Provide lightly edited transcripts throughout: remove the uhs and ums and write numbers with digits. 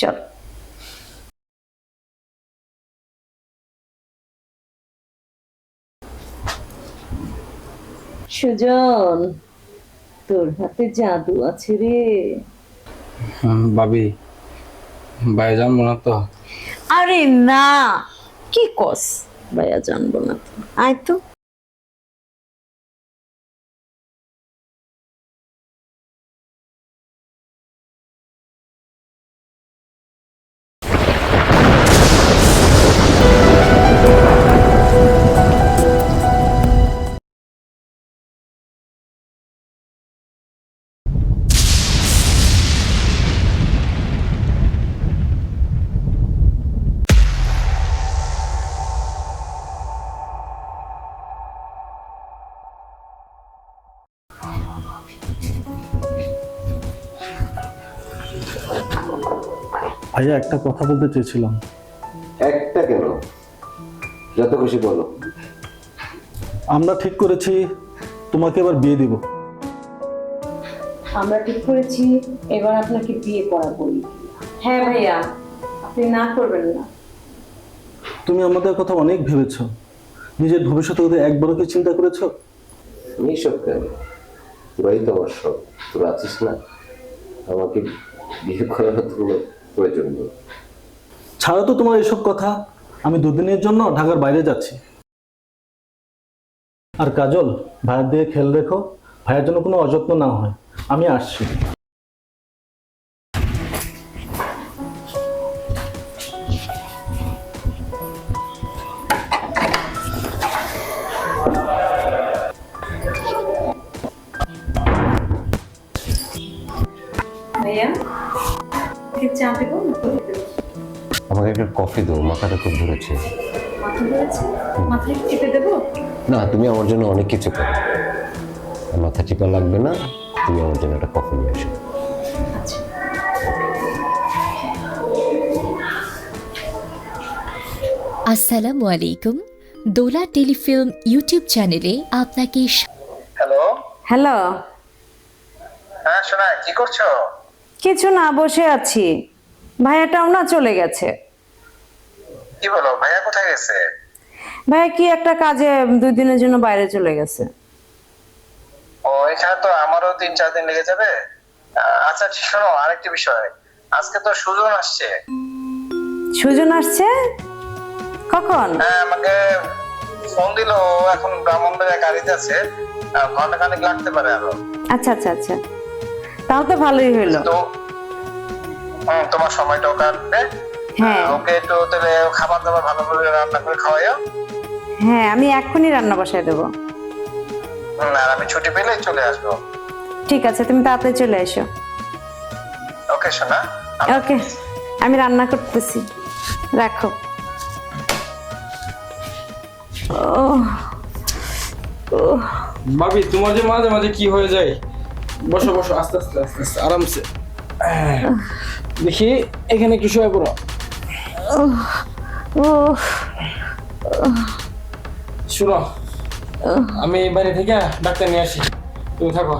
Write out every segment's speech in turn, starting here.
চল। সুজন, তোর হাতে জাদু আছে রে। ভাবি, ভাই জানবো না তো? আরে না, কি কস? ভাইয়া জানবো না তো, আয় তো। ভাইয়া একটা কথা বলতে চেয়েছিলাম। একটা কেন, যত খুশি বলো। আমরা ঠিক করেছি তোমাকে এবার বিয়ে দিব। আমরা ঠিক করেছি এবার আপনাকে বিয়ে করাবোই। হ্যাঁ ভাইয়া, আপনি না করবেন না। তুমি আমাদের কথা অনেক ভেবেছো, নিজের ভবিষ্যতের কথা একবারও কি চিন্তা করেছো? এইসব কেন, তোরাই তো আমার সব। তোরা আছিস না, আমাকে বিয়ে করার তো কোনো প্রয়োজন নেই। ছাড়া তো তোমার এসব কথা। আমি দুদিনের জন্য ঢাকার বাইরে যাচ্ছি। আর কাজল, ভাইয়ের দিকে খেয়াল রেখো, ভাইয়ের জন্য কোনো অযত্ন না হয়। আমি আসছি। ভাইয়া, ওকে চা দেবো না কফি দেবো? আমাকে একটা কফি দাও, মাথাটা খুব ধরেছে। মাথা ধরেছে, মাথায় টিপে দেবো? না, তুমি আমার জন্য অনেক কিছু করো, মাথা টিপা লাগবে না। তুমি আমার জন্য একটা কফি নিয়ে আসো। আচ্ছা। আসসালামু আলাইকুম। দোলা টেলিফিল্ম ইউটিউব চ্যানেলে আপনাকে হ্যালো। হ্যালো। হ্যাঁ শোনা, কি করছো? কিছু না, বসে আছি। ভাইয়াটাও না চলে গেছে। কি বলো, ভাইয়া কোথায় গেছে? ভাইয়া কি একটা কাজে 2 দিনের জন্য বাইরে চলে গেছে। ও, এখানে তো আমারও 3-4 দিন লেগে যাবে। আচ্ছা শোনো, আরেকটি বিষয়, আজকে তো সুজন আসছে। সুজন আসছে? কখন? হ্যাঁ, আমাকে ফোন দিল। ও এখন ব্রাহ্মণবাড়িয়া গাড়িতে আছে, ঘন্টাখানেক লাগতে পারে আরো। আচ্ছা আচ্ছা আচ্ছা, তাহলে তো ভালোই হইলো। তো তোমার সময়টাও কাটবে। হ্যাঁ ওকে একটু তাহলে খাবার দাবার ভালোভাবে রান্না করে খাওয়াইও। হ্যাঁ, আমি এক্ষুনি রান্না বসায় দেবো। আর আমি ছুটি পেলেই চলে আসবো। ঠিক আছে, তুমি তাড়াতাড়ি চলে এসো। ওকে শোনা। ওকে, আমি রান্না করতেছি, রাখো। ভাবি, তোমার যে মাঝে মাঝে কি হয়ে যায়? বসো বসো, আস্তে আস্তে আস্তে আস্তে, আরামসে। দেখি এখানে একটু শুয়ে পড়ো। শুনো, আমি বাইরে থেকে ডাক্তার নিয়ে আসি, তুমি থাকো।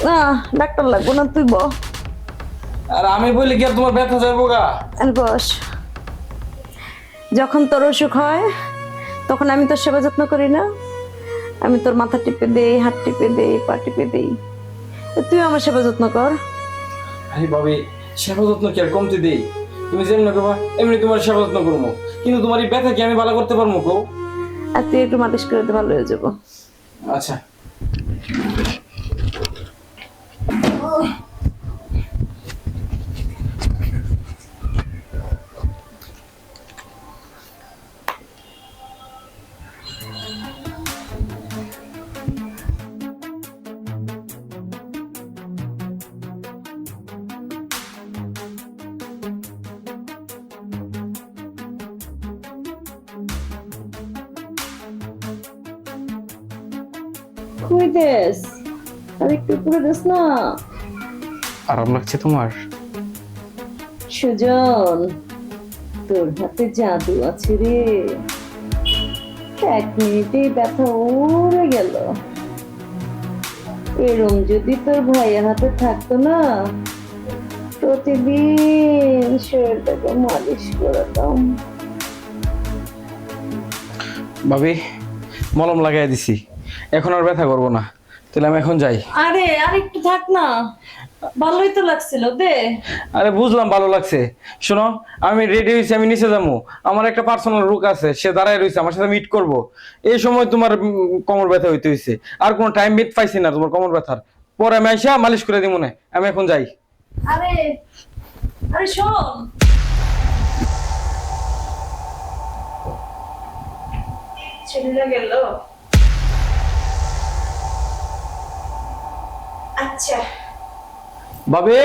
না, ডাক্তার লাগবো না, তুই বস। আর আমি বলি কি আর তোমার ব্যথা যাবো গা? আর বস। যখন তোর অসুখ হয় তখন আমি তোর সেবা যত্ন করি না? আমি তোর মাথা টিপে দেই, হাত টিপে দেই, পা টিপে দেই। তুই আমার সেবা যত্ন কর। আরে ভাবি, সেবা যত্ন কি আর কমতে দেই? তুমি যেমন করবা এমনি তোমার সেবা যত্ন করবো, কিন্তু তোমার এই ব্যথা কি আমি ভালো করতে পারবো কও? আর তুই একটু মালিশ করে দে, ভালো হয়ে যাবো। আচ্ছা। কই দেস, আর একটু পুরো দেস না। আরাম লাগছে তোমার? সুজন, তোর হাতে জাদু আছে রে। 1 মিনিটেই ব্যথা উড়ে গেল। এরম যদি তোর ভাইয়ের হাতে থাকতো না, প্রতিদিন শরীরটাকে মালিশ করে দাও। ভাবি মলম লাগাই দিছি, এখন আর ব্যথা করবো না। তাহলে আমি এখন যাই। আরে আরেকটু থাক না, ভালোই তো লাগছিল, দে। আরে বুঝলাম ভালো লাগছে, শোনো আমি রেডি হয়েছি, আমি নিচে যাবো। আমার একটা পার্সোনাল রুক আছে, সে দাঁড়ায় রয়েছে, আমার সাথে মিট করব। এই সময় তোমার কোমর ব্যথা হইতে হয়েছে, আর কোনো টাইম মিট পাইছি না তোমার কোমর ব্যথার। পরে আমি আইসা মালিশ করে দিব না, আমি এখন যাই। আরে আরে শোন, ছেলেরা গেল। আচ্ছা বাবে,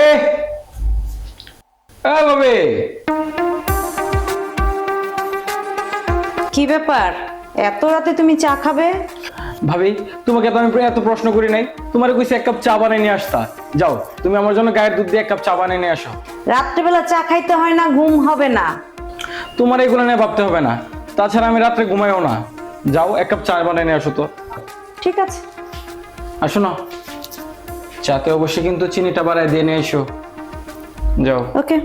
বাবে, কি ব্যাপার, এত রাতে তুমি চা খাবে? ভাবি তোমাকে তো আমি এত প্রশ্ন করি নাই, তোমার কইছি এক কাপ চা বানিয়ে নিয়ে আসতা। যাও তুমি আমার জন্য গায়ের দুধ দিয়ে এক কাপ চা বানিয়ে নিয়ে আসো। রাত্রেবেলা চা খাইতে হয় না, ঘুম হবে না। তোমার এগুলো নিয়ে ভাবতে হবে না, তাছাড়া আমি রাত্রে ঘুমাইও না। যাও এক কাপ চা বানিয়ে নিয়ে আসো তো। ঠিক আছে, আসো না, চাতে অবশ্যই কিন্তু চিনিটা বাড়ায় দিয়ে নিয়ে এসো। যাও। ওকে।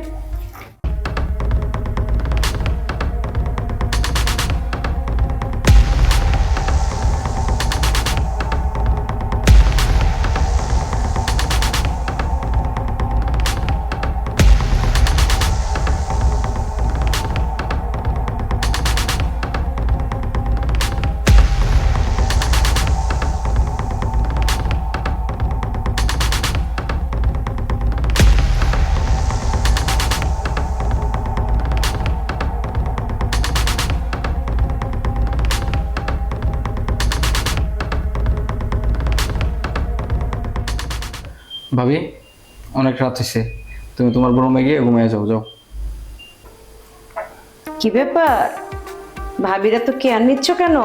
ভাবি অনেক রাত হয়েছে, তুমি তোমার রুমে গিয়ে ঘুমিয়ে যাও। যাও। কি ব্যাপার, ভাবিরা তো কেয়ার নিচ্ছ কেন?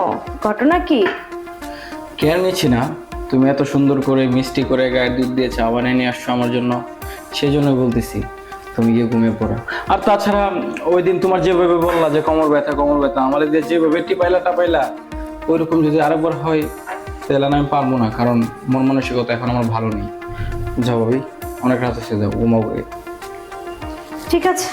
ঘটনা কি? কেয়ার নিচ্ছি না, তুমি এত সুন্দর করে মিষ্টি করে গায়ের দুধ দিয়ে চা বানিয়ে নিয়ে আসছো আমার জন্য, সেই জন্য বলতেছি তুমি গিয়ে ঘুমিয়ে পড়ো। আর তাছাড়া ওই দিন তোমার যেভাবে বললা যে কোমর ব্যথা কোমর ব্যথা, আমাদের দিয়ে যেভাবে টিপাইলা ওইরকম যদি আরেকবার হয় তাহলে না আমি পারবো না, কারণ মন মানসিকতা এখন আমার ভালো নেই। যাও ভাবি, অনেক রাত হয়েছে, যাও ঘুমাও। ঠিক আছে।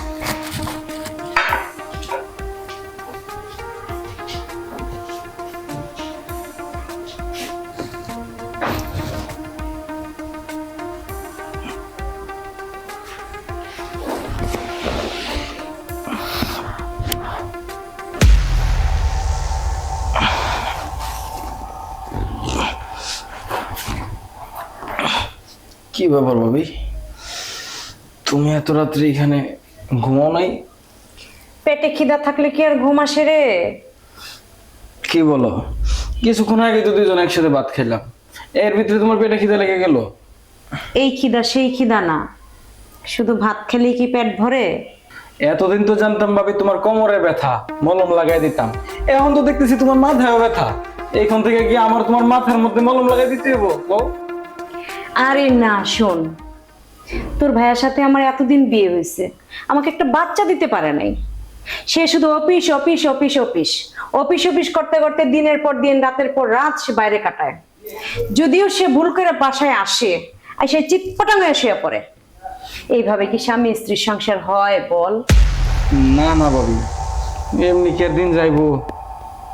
কি ব্যাপার ভাবি, তুমি এত রাত্রে এখানে ঘুমাও নাই? পেটে খিদা থাকলে কি আর ঘুম আসে রে? কি বলো, কিছুক্ষণ আগে তো দুইজন একসাথে ভাত খেলাম, এর ভিতরে তোমার পেটে খিদা লেগে গেল? এই খিদা সেই খিদা না, শুধু ভাত খেলেই কি পেট ভরে? এতদিন তো জানতাম ভাবি তোমার কোমরে ব্যথা, মলম লাগাই দিতাম। এখন তো দেখতেছি তোমার মাথায় ব্যথা, এইখান থেকে কি আমার তোমার মাথার মধ্যে মলম লাগাই দিতে হবো? আরে না, শোন, তোর ভাইয়ের সাথে আমার এতদিন বিয়ে হয়েছে, আমাকে একটা বাচ্চা দিতে পারে নাই। সে শুধু office office office office office office করতে করতে দিনের পর দিন রাতের পর রাত সে বাইরে কাটায়। যদিও সে ভুল করে বাসায় আসে আর সে চিৎপটাং হয়ে শুয়ে পড়ে। এইভাবে কি স্বামী স্ত্রীর সংসার হয় বল? না না ভাবি, এমনি কি আর দিন যাইবো?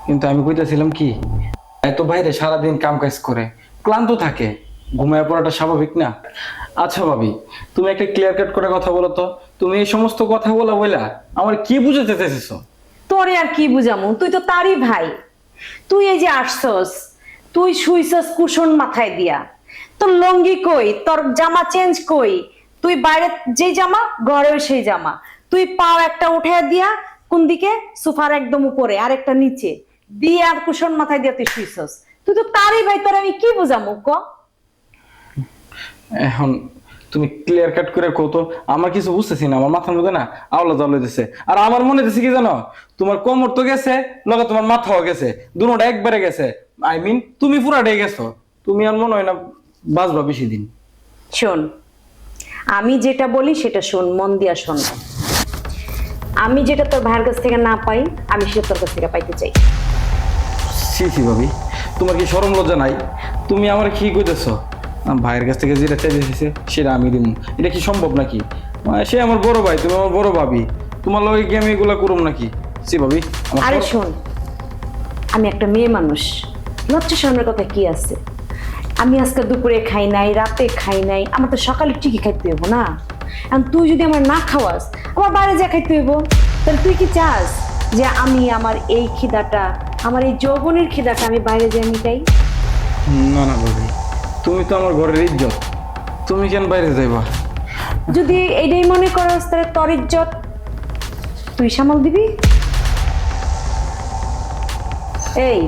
কিন্তু আমি কইতেছিলাম কি, এত বাইরে সারাদিন কাম কাজ করে ক্লান্ত থাকে, ঘুমায় পড়াটা স্বাভাবিক না? আচ্ছা ভাবি, তুমি একটা ক্লিয়ার কাট করে কথা বলো তো, তুমি এই সমস্ত কথা বলা আমার কি বুঝাতে চাইছো? তোরে আর কি বুঝামু, তুই তো তারই ভাই। তুই এই যে আসছস, তুই শুইছস কুশন মাথায় দিয়া, তোর লঙ্গি কই, তোর জামা চেঞ্জ কই? তুই বাইরে যে জামা, ঘরেও সেই জামা। তুই পাও একটা উঠে দিয়া কোন দিকে? সোফার একদম উপরে, আর একটা নিচে দিয়ে, আর কুশন মাথায় দিয়া তুই শুইছস। তুই তো তারই ভাই, তোর আমি কি বুঝামু ক? এখন তুমি ক্লিয়ার কাট করে কত, আমার কিছু বুঝতেছি না, আমার মাথার মধ্যে না আওলা জ্বলে দিছে। আর আমার মনে হচ্ছে কি জানো, তোমার কোমর তো গেছে, লগে তোমার মাথাও গেছে, দুটোটা একবারে গেছে। আই মিন তুমি পুরাটাই গেছো, তুমি আর মনে হয় না বাঁচবা বেশি দিন। শোন, আমি যেটা বলি সেটা শোন, মন দিয়া শোন। আমি যেটা তোর ভাইয়ের কাছ থেকে না পাই, আমি সেটা তোর কাছ থেকে পাইতে চাই। সি ভাবি, তোমার কি শরম লজ্জা নাই? তুমি আমার কি কইতেছো? ভাইয়ের কাছ থেকে যেটা চাইতেছে সেটা আমি দিব, এটা কি সম্ভব নাকি? সে আমার বড় ভাই, তুমি আমার বড় ভাবি, তোমার লগে কি আমি এগুলা করুম নাকি? সি ভাবি আমার আরে বড়- শোন, আমি একটা মেয়ে মানুষ, লজ্জা শরমের কথা কি আছে? আমি আজকে দুপুরে খাই নাই, রাতে খাই নাই, আমার তো সকালে ঠিকই খাইতে হইব না? এখন তুই যদি আমার না খাওয়াস, আমার বাইরে যা খাইতে হইব। তাহলে তুই কি চাস যে আমি আমার এই খিদাটা, আমার এই যৌবনের খিদাটা আমি বাইরে যাই মিটাই? না না ভাবি, তুমি তো আমার ঘরের ইজ্জত, তুমি কেন বাইরে যাইবা? যদি এইটাই মনে করস তাহলে তোর ইজ্জত তুই সামাল দিবি? এই,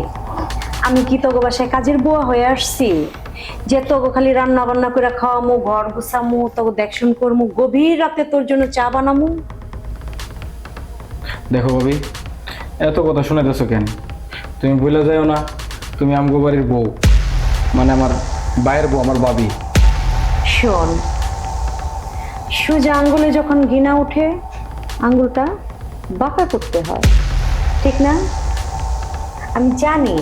আমি কি তোকে বাসায় কাজের বুয়া হয়ে আসছি যে তোকে খালি রান্না বান্না করে খাওয়ামু, ঘর গুছামু, তোকে দেখশুন করমু, গভীর রাতে তোর জন্য চা বানামু? দেখো ভাবি, এত কথা শোনাইতেছো কেন? তুমি ভুলে যাও না, তুমি আমগো বাড়ির বউ, মানে আমার ভাইয়ের বউ, আমার ভাবি। শোন, সোজা আঙ্গুলে যখন ঘৃণা উঠে আঙ্গুলটা বাঁকা করতে হয়, ঠিক না? আমি জানি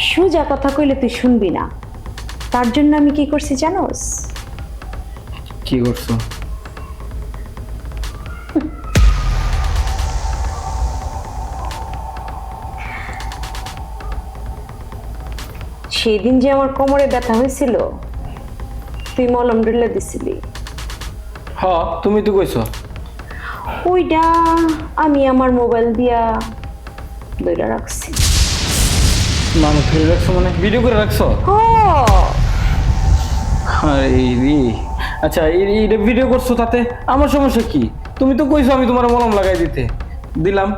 সোজা কথা কইলে তুই শুনবি না, তার জন্য আমি কি করছি জানোস? কি করছো? সেই দিন যে আমার কোমরে ব্যথা হয়েছিল, তুই মলম ডলে দিছিলি, হ, তুমি তো কইছো। ওইটা আমি আমার মোবাইল দিয়া ধরে রাখছি। মানুষ ধরে রাখছো মানে ভিডিও করে রাখছো? ও আরে রে, আচ্ছা এইটা ভিডিও করছো, তাতে আমার সমস্যা কি? তুমি তো কইছো আমি তোমার মলম লাগাই দিতে, দিলাম।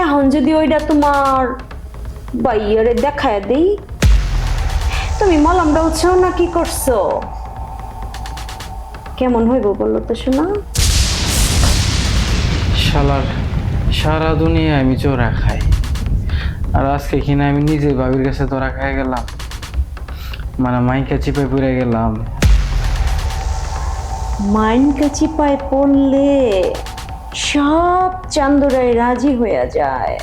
এখন যদি ওইটা তোমার বাইয়ারে দেখায় দেই, তুমি মলমটা উৎসাহ না কি করছো? কেমন হইব বললো তো শোনা? শালার সারা দুনিয়া আমি চোরা খাই, আর আজকে কিনা আমি নিজে ভাবির কাছে তোরা খাই গেলাম, মানে মাইকা চিপে পড়ে গেলাম। মাইন কাছি পায়ে পড়লে সব চান্দরাই রাজি হয়ে যায়।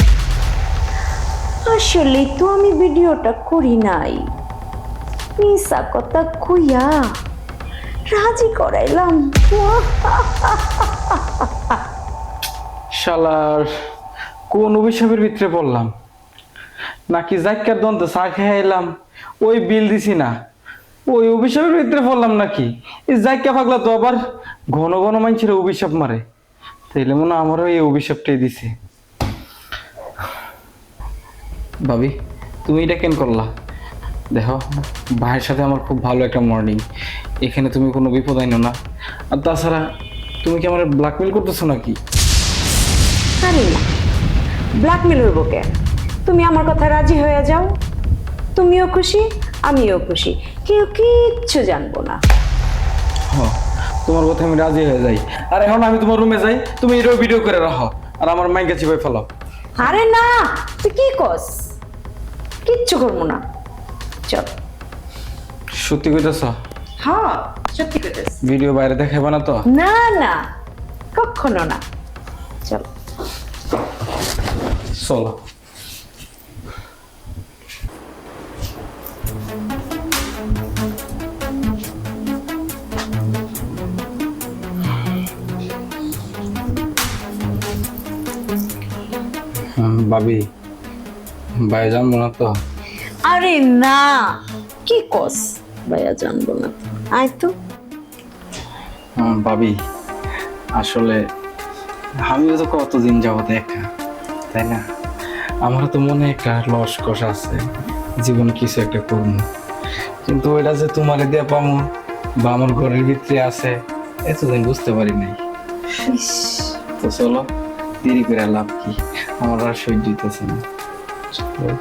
আসলে তো আমি ভিডিওটা করি নাই, মিশা কথা কইয়া রাজি করাইলাম। শালার কোন অভিশাপের ভিতরে পড়লাম? নাকি জাক্কার দন্ত চা খেয়ে এলাম, ওই বিল দিছি না, ওই অভিশাপের ভিতরে পড়লাম নাকি? এই জাক্কা পাগলা তো আবার ঘন ঘন মানুষের অভিশাপ মারে, তাইলে মনে হয় আমারও এই অভিশাপটাই দিছে। ভাবি, তুমি এটা কেন করলা? দেখো, ভাইয়ের সাথে আমার খুব ভালো একটা মর্নিং, এখানে তুমি কোনো বিপদ আইনো না। আর তাছাড়া তুমি কি আমার ব্ল্যাকমেল করতেছো নাকি? আরে না, ব্ল্যাকমেল হইব কে? তুমি আমার কথা রাজি হয়ে যাও, তুমিও খুশি আমিও খুশি, কেউ কিচ্ছু জানবো না। হ, তোমার কথা আমি রাজি হয়ে যাই। আর এখন আমি তোমার রুমে যাই, তুমি এটাও ভিডিও করে রাখো, আর আমার মাইকা চিপাই ফেলাও। আরে না, তুই কি কস? কিচ্ছু করবো না, চল। সত্যি কইতেছ? হ্যাঁ, সত্যি কইতেছ। ভিডিও বাইরে দেখাইবা না তো? না না, কখনো না, চল। চলো। ভাবি, ভাই জানবো না তো? আরে না, কি কস? ভাইয়া জানবো না, আয় তো। ভাবি, আসলে আমিও তো কতদিন যাবত একা, তাই না? আমারও তো মনে একটা লসকস আছে, জীবনে কিছু একটা করবো, কিন্তু ওইটা যে তোমার দিয়ে পাবো বা আমার ঘরের ভিতরে আছে এতদিন বুঝতে পারি নাই। তো চলো, দেরি করে লাভ কি, আমার আর সহ্য হইতেছে না। চলো।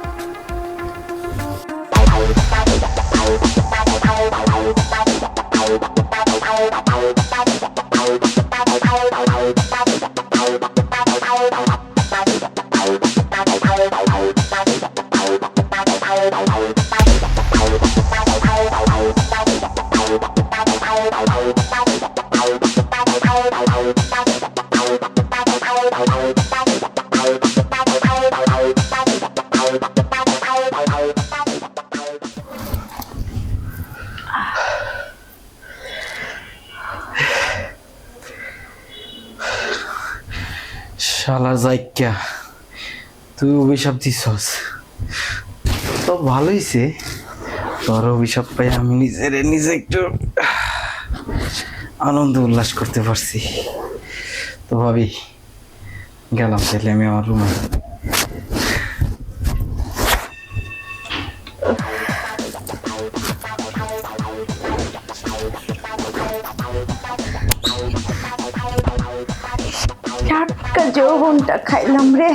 শালা জাইক্যা, তুই অভিশাপ দিছস তো ভালোইছে। তোর অভিশাপ পাই আমি নিজে একটু আনন্দ উল্লাস করতে পারছি। তো ভাবি গেলাম তাহলে আমি আমার রুমে। টাটকা যৌবনটা খাইলাম রে।